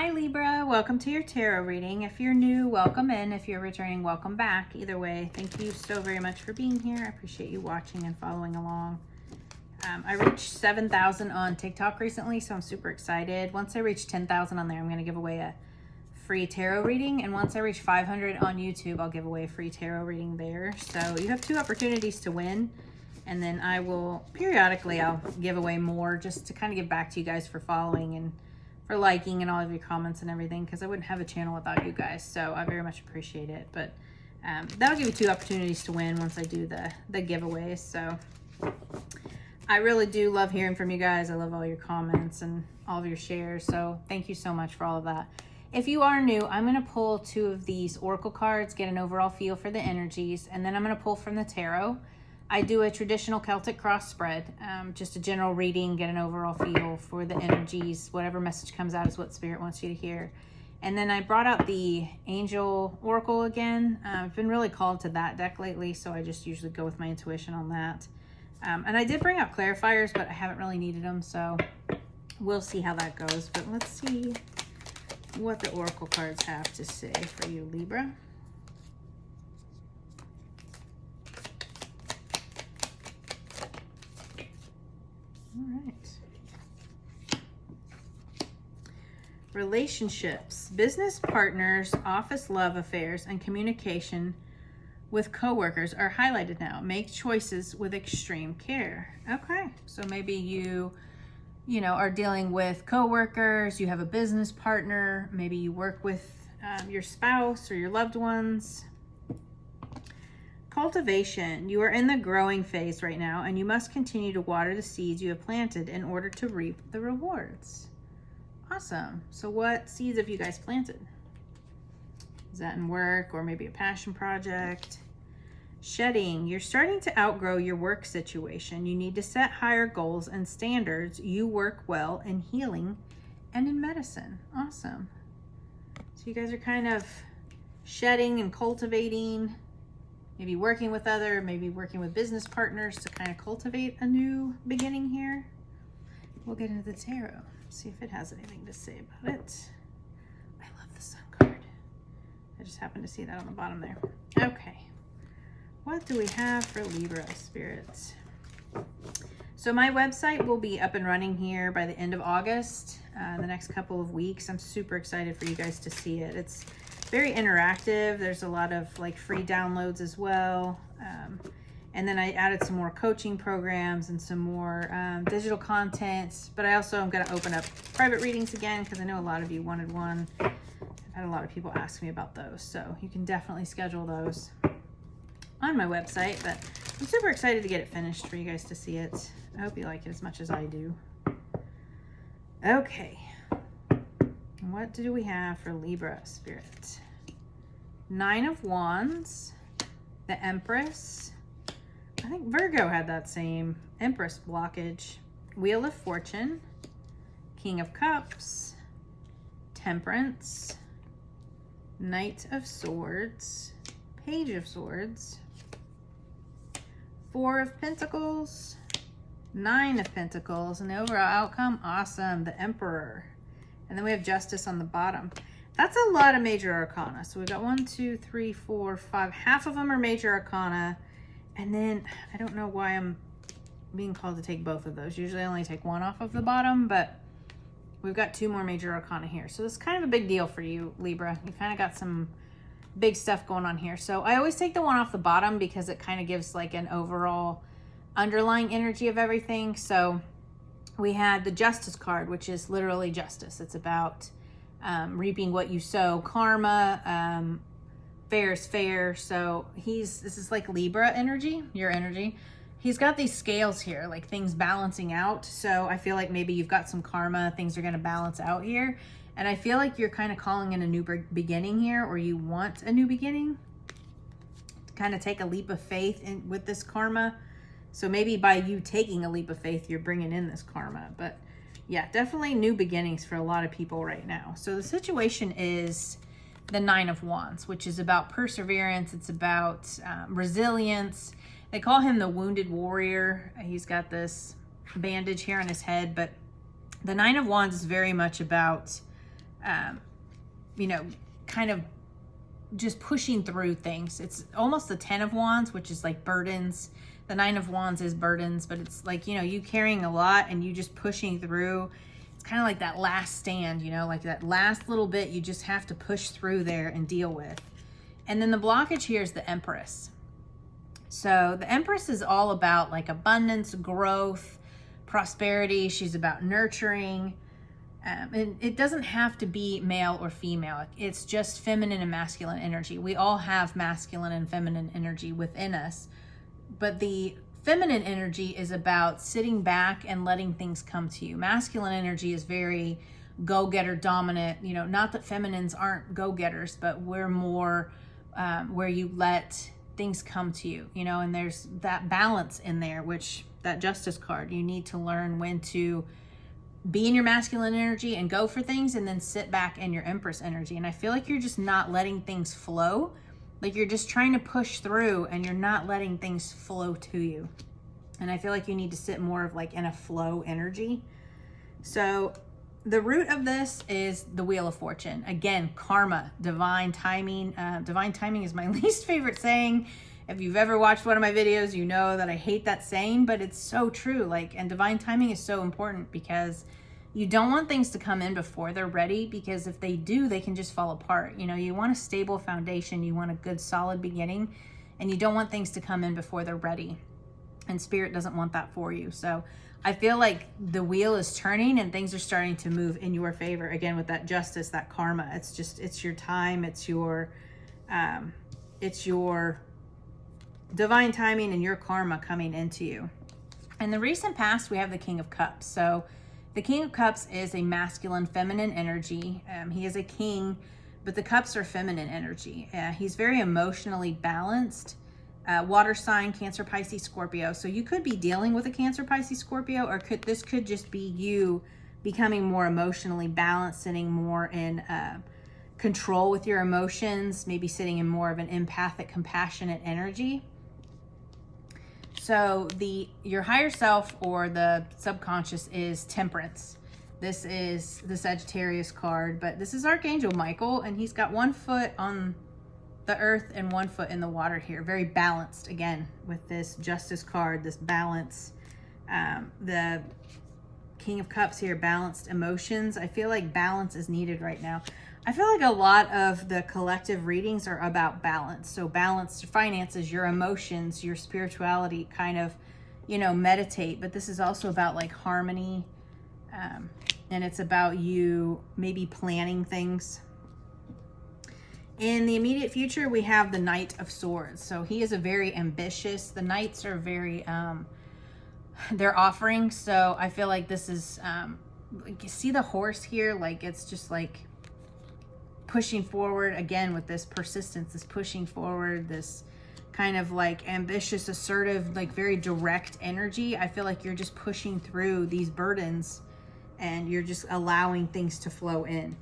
Hi Libra, welcome to your tarot reading. If you're new, welcome in. If you're returning, welcome back. Either way, thank you so very much for being here. I appreciate you watching and following along. I reached 7,000 on TikTok recently, so I'm super excited. Once I reach 10,000 on there, I'm going to give away a free tarot reading. And once I reach 500 on YouTube, I'll give away a free tarot reading there. So you have 2 opportunities to win. And then I will, periodically, I'll give away more just to kind of give back to you guys for following and for liking and all of your comments and everything, because I wouldn't have a channel without you guys. So I very much appreciate it. But that'll give you 2 opportunities to win once I do the giveaways. So I really do love hearing from you guys. I love all your comments and all of your shares. So thank you so much for all of that. If you are new, I'm going to pull 2 of these oracle cards, get an overall feel for the energies, and then I'm going to pull from the tarot. I do a traditional Celtic cross spread, just a general reading, get an overall feel for the energies. Whatever message comes out is what Spirit wants you to hear. And then I brought out the Angel Oracle again. I've been really called to that deck lately, so I just usually go with my intuition on that. And I did bring out clarifiers, but I haven't really needed them, so we'll see how that goes. But let's see what the Oracle cards have to say for you, Libra. All right. Relationships, business partners, office love affairs, and communication with coworkers are highlighted now. Make choices with extreme care. Okay, so maybe you are dealing with coworkers, you have a business partner, maybe you work with your spouse or your loved ones. Cultivation, you are in the growing phase right now, and you must continue to water the seeds you have planted in order to reap the rewards. Awesome. So what seeds have you guys planted? Is that in work or maybe a passion project? Shedding, you're starting to outgrow your work situation. You need to set higher goals and standards. You work well in healing and in medicine. Awesome. So you guys are kind of shedding and cultivating, maybe working with maybe working with business partners to kind of cultivate a new beginning here. We'll get into the tarot, see if it has anything to say about it. I love the Sun card. I just happened to see that on the bottom there. Okay. What do we have for Libra spirits? So my website will be up and running here by the end of August, the next couple of weeks. I'm super excited for you guys to see it. It's very interactive. There's a lot of like free downloads as well. And then I added some more coaching programs and some more digital content. But I also am going to open up private readings again because I know a lot of you wanted one. I've had a lot of people ask me about those. So you can definitely schedule those on my website. But I'm super excited to get it finished for you guys to see it. I hope you like it as much as I do. Okay. What do we have for Libra spirit? 9 of Wands, the Empress. I think Virgo had that same Empress blockage. Wheel of Fortune, King of Cups, Temperance, Knight of Swords, Page of Swords, 4 of Pentacles, 9 of Pentacles, and the overall outcome, awesome, the Emperor. And then we have Justice on the bottom. That's a lot of major arcana. So we've got 1, 2, 3, 4, 5. Half of them are major arcana. And then I don't know why I'm being called to take both of those. Usually I only take 1 off of the bottom, but we've got 2 more major arcana here. So it's kind of a big deal for you, Libra. You kind of got some big stuff going on here. So I always take the 1 off the bottom because it kind of gives like an overall underlying energy of everything. So we had the Justice card, which is literally justice. It's about reaping what you sow, karma, fair is fair. So this is like Libra energy, your energy. He's got these scales here, like things balancing out. So I feel like maybe you've got some karma, things are going to balance out here. And I feel like you're kind of calling in a new beginning here, or you want a new beginning to kind of take a leap of faith with this karma. So maybe by you taking a leap of faith, you're bringing in this karma. But yeah, definitely new beginnings for a lot of people right now. So the situation is the 9 of Wands, which is about perseverance. It's about resilience. They call him the wounded warrior. He's got this bandage here on his head, but the 9 of Wands is very much about you know, kind of just pushing through things. It's almost the 10 of Wands, which is like burdens. The 9 of Wands is burdens, but it's like, you know, you carrying a lot and you just pushing through. It's kind of like that last stand, you know, like that last little bit you just have to push through there and deal with. And then the blockage here is the Empress. So the Empress is all about like abundance, growth, prosperity. She's about nurturing. And it doesn't have to be male or female. It's just feminine and masculine energy. We all have masculine and feminine energy within us. But the feminine energy is about sitting back and letting things come to you. Masculine energy is very go-getter dominant. You know, not that feminines aren't go-getters, but we're more where you let things come to you, you know, and there's that balance in there, which that Justice card, you need to learn when to be in your masculine energy and go for things, and then sit back in your Empress energy. And I feel like you're just not letting things flow. Like you're just trying to push through and you're not letting things flow to you. And I feel like you need to sit more of like in a flow energy. So the root of this is the Wheel of Fortune. Again, karma, divine timing. Divine timing is my least favorite saying. If you've ever watched one of my videos, you know that I hate that saying, but it's so true. Like, and divine timing is so important because you don't want things to come in before they're ready, because if they do, they can just fall apart. You know, you want a stable foundation, you want a good solid beginning, and you don't want things to come in before they're ready. And Spirit doesn't want that for you. So I feel like the wheel is turning and things are starting to move in your favor. Again, with that Justice, that karma, it's your time, it's your divine timing and your karma coming into you. In the recent past, we have the King of Cups. So the King of Cups is a masculine, feminine energy. He is a king, but the cups are feminine energy. He's very emotionally balanced. Water sign, Cancer, Pisces, Scorpio. So you could be dealing with a Cancer, Pisces, Scorpio, or this could just be you becoming more emotionally balanced, sitting more in control with your emotions, maybe sitting in more of an empathic, compassionate energy. So your higher self or the subconscious is Temperance. This is the Sagittarius card, but this is Archangel Michael, and he's got 1 foot on the earth and 1 foot in the water here. Very balanced, again, with this Justice card, this balance. The King of Cups here, balanced emotions. I feel like balance is needed right now. I feel like a lot of the collective readings are about balance. So balance your finances, your emotions, your spirituality, kind of, you know, meditate. But this is also about like harmony. And it's about you maybe planning things. In the immediate future, we have the Knight of Swords. So he is a very ambitious, the Knights are very, they're offering. So I feel like this is, like, you see the horse here? Like, it's just like pushing forward again with this persistence, this pushing forward, this kind of like ambitious, assertive, like very direct energy. I feel like you're just pushing through these burdens and you're just allowing things to flow in.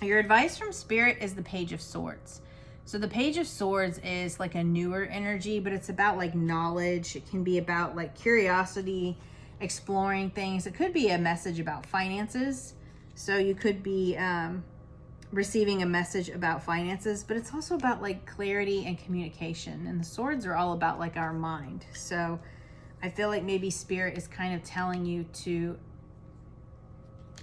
Your advice from Spirit is the Page of Swords. So the Page of Swords is like a newer energy, but it's about like knowledge. It can be about like curiosity, exploring things. It could be a message about finances. So you could be receiving a message about finances, but it's also about like clarity and communication. And the swords are all about like our mind. So I feel like maybe Spirit is kind of telling you to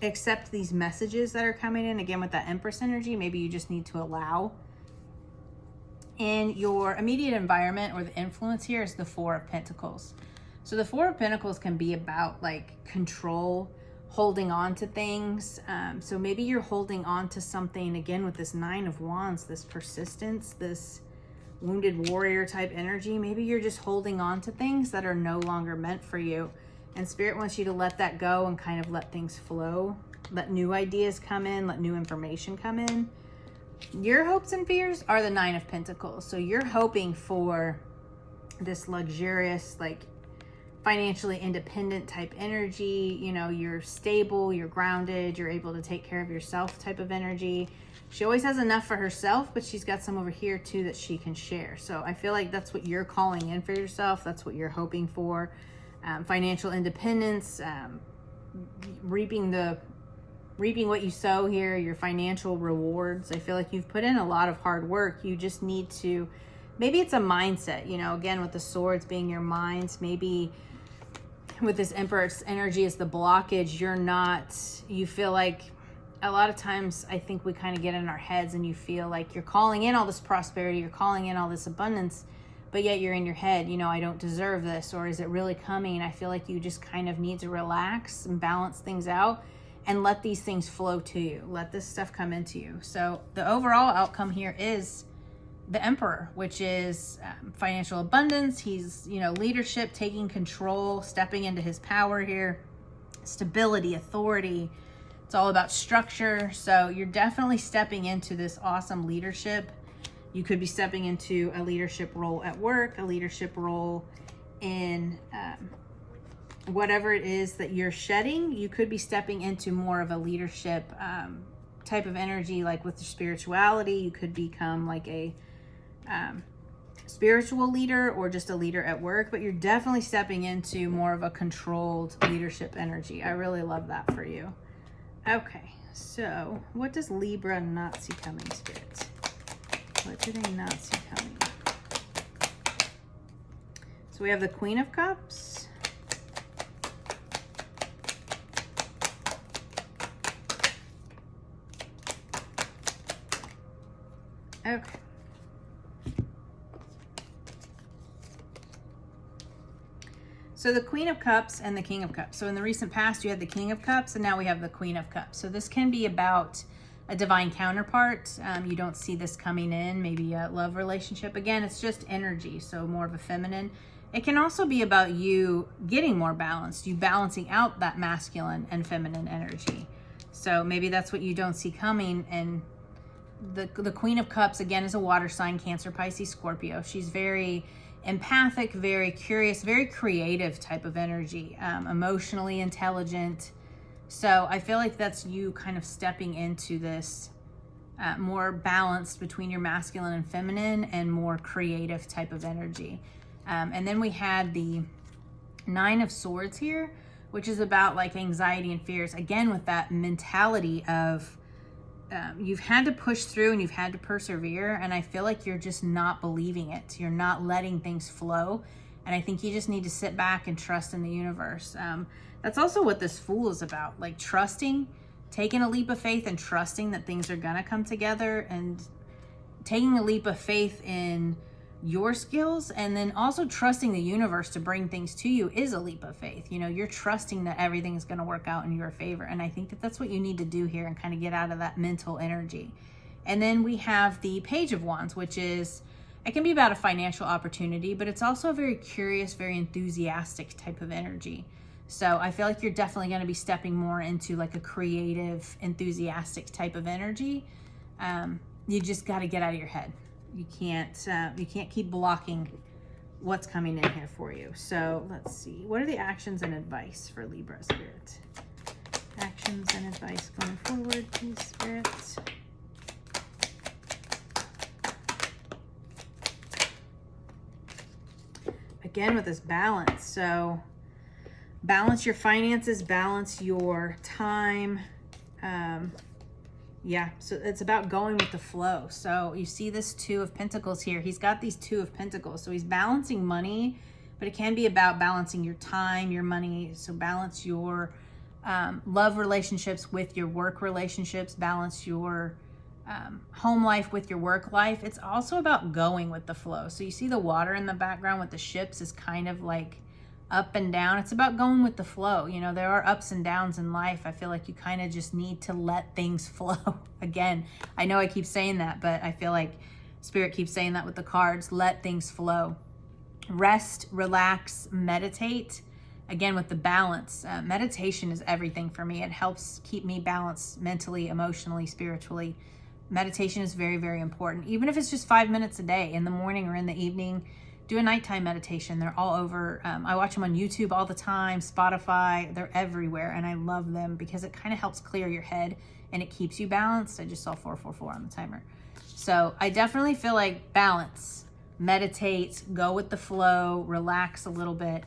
accept these messages that are coming in. Again, with that Empress energy, maybe you just need to allow. In your immediate environment, or the influence here, is the Four of Pentacles. So the Four of Pentacles can be about like control, holding on to things. So maybe you're holding on to something, again, with this Nine of Wands, this persistence, this wounded warrior type energy. Maybe you're just holding on to things that are no longer meant for you. And Spirit wants you to let that go and kind of let things flow. Let new ideas come in, let new information come in. Your hopes and fears are the Nine of Pentacles. So you're hoping for this luxurious, like financially independent type energy. You know, you're stable, you're grounded, you're able to take care of yourself type of energy. She always has enough for herself, but she's got some over here too that she can share. So I feel like that's what you're calling in for yourself. That's what you're hoping for. Financial independence, reaping the reaping what you sow here, your financial rewards. I feel like you've put in a lot of hard work. You just need to, maybe it's a mindset, you know, again, with the swords being your minds, maybe with this Emperor's energy is the blockage. You feel like a lot of times I think we kind of get in our heads and you feel like you're calling in all this prosperity, you're calling in all this abundance, but yet you're in your head, you know, I don't deserve this, or is it really coming? I feel like you just kind of need to relax and balance things out and let these things flow to you. Let this stuff come into you. So the overall outcome here is the Emperor, which is financial abundance. He's, you know, leadership, taking control, stepping into his power here, stability, authority. It's all about structure. So you're definitely stepping into this awesome leadership. You could be stepping into a leadership role at work, a leadership role in whatever it is that you're shedding. You could be stepping into more of a leadership type of energy, like with your spirituality. You could become like a spiritual leader or just a leader at work, but you're definitely stepping into more of a controlled leadership energy. I really love that for you. Okay, so what does Libra not see coming, Spirit? What do they not see coming? So we have the Queen of Cups. Okay. So the Queen of Cups and the King of Cups. So in the recent past, you had the King of Cups, and now we have the Queen of Cups. So this can be about a divine counterpart. You don't see this coming in, maybe a love relationship. Again, it's just energy, so more of a feminine. It can also be about you getting more balanced, you balancing out that masculine and feminine energy. So maybe that's what you don't see coming. And the Queen of Cups, again, is a water sign, Cancer, Pisces, Scorpio. She's very empathic, very curious, very creative type of energy, emotionally intelligent. So I feel like that's you kind of stepping into this more balanced between your masculine and feminine and more creative type of energy. And then we had the Nine of Swords here, which is about like anxiety and fears. Again, with that mentality of you've had to push through and you've had to persevere, and I feel like you're just not believing it. You're not letting things flow, and I think you just need to sit back and trust in the universe. That's also what this Fool is about, like trusting, taking a leap of faith and trusting that things are gonna come together, and taking a leap of faith in your skills, and then also trusting the universe to bring things to you is a leap of faith. You know, you're trusting that everything's going to work out in your favor. And I think that that's what you need to do here and kind of get out of that mental energy. And then we have the Page of Wands, which is, it can be about a financial opportunity, but it's also a very curious, very enthusiastic type of energy. So I feel like you're definitely going to be stepping more into like a creative, enthusiastic type of energy. You just got to get out of your head. You can't keep blocking what's coming in here for you. So let's see. What are the actions and advice for Libra, Spirit? Actions and advice going forward, please, Spirit. Again, with this balance. So balance your finances, balance your time. Yeah, so it's about going with the flow. So you see this Two of Pentacles here. He's got these Two of Pentacles. So he's balancing money, but it can be about balancing your time, your money. So balance your love relationships with your work relationships, balance your home life with your work life. It's also about going with the flow. So you see the water in the background with the ships is kind of like up and down. It's about going with the flow. You know, there are ups and downs in life. I feel like you kind of just need to let things flow. Again, I know I keep saying that, but I feel like Spirit keeps saying that with the cards. Let things flow. Rest, relax, meditate. Again, with the balance. Meditation is everything for me. It helps keep me balanced mentally, emotionally, spiritually. Meditation is very, very important. Even if it's just 5 minutes a day, in the morning or in the evening. Do a nighttime meditation. They're all over. I watch them on YouTube all the time, Spotify. They're everywhere, and I love them because it kind of helps clear your head and it keeps you balanced. I just saw 444 on the timer. So I definitely feel like balance, meditate, go with the flow, relax a little bit,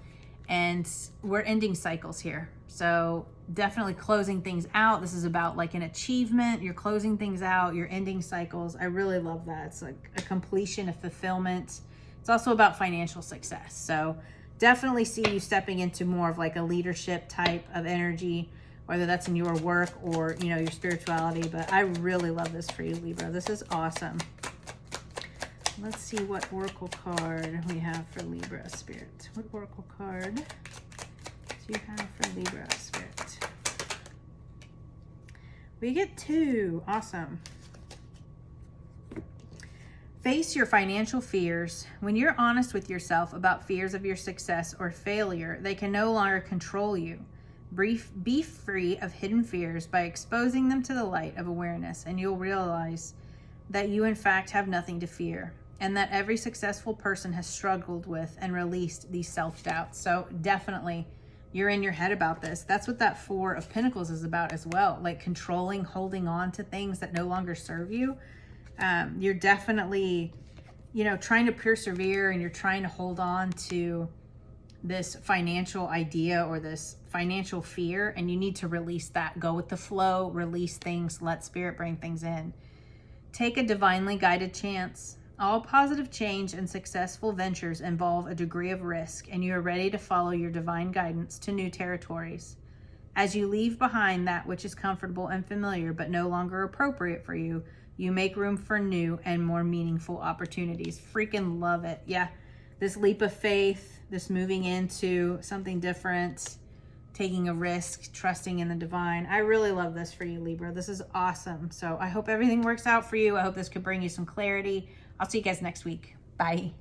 and we're ending cycles here. So definitely closing things out. This is about like an achievement. You're closing things out, you're ending cycles. I really love that. It's like a completion, a fulfillment. It's also about financial success. So definitely see you stepping into more of like a leadership type of energy, whether that's in your work or, you know, your spirituality. But I really love this for you, Libra. This is awesome. Let's see what oracle card we have for Libra Spirit. What oracle card do you have for Libra Spirit? We get 2. Awesome. Face your financial fears. When you're honest with yourself about fears of your success or failure, they can no longer control you. Be free of hidden fears by exposing them to the light of awareness, and you'll realize that you in fact have nothing to fear, and that every successful person has struggled with and released these self-doubts. So definitely you're in your head about this. That's what that 4 of Pentacles is about as well. Like controlling, holding on to things that no longer serve you. You're definitely, you know, trying to persevere, and you're trying to hold on to this financial idea or this financial fear, and you need to release that. Go with the flow, release things, let spirit bring things in. Take a divinely guided chance. All positive change and successful ventures involve a degree of risk, and you are ready to follow your divine guidance to new territories. As you leave behind that which is comfortable and familiar but no longer appropriate for you, you make room for new and more meaningful opportunities. Freaking love it. Yeah, this leap of faith, this moving into something different, taking a risk, trusting in the divine. I really love this for you, Libra. This is awesome. So I hope everything works out for you. I hope this could bring you some clarity. I'll see you guys next week. Bye.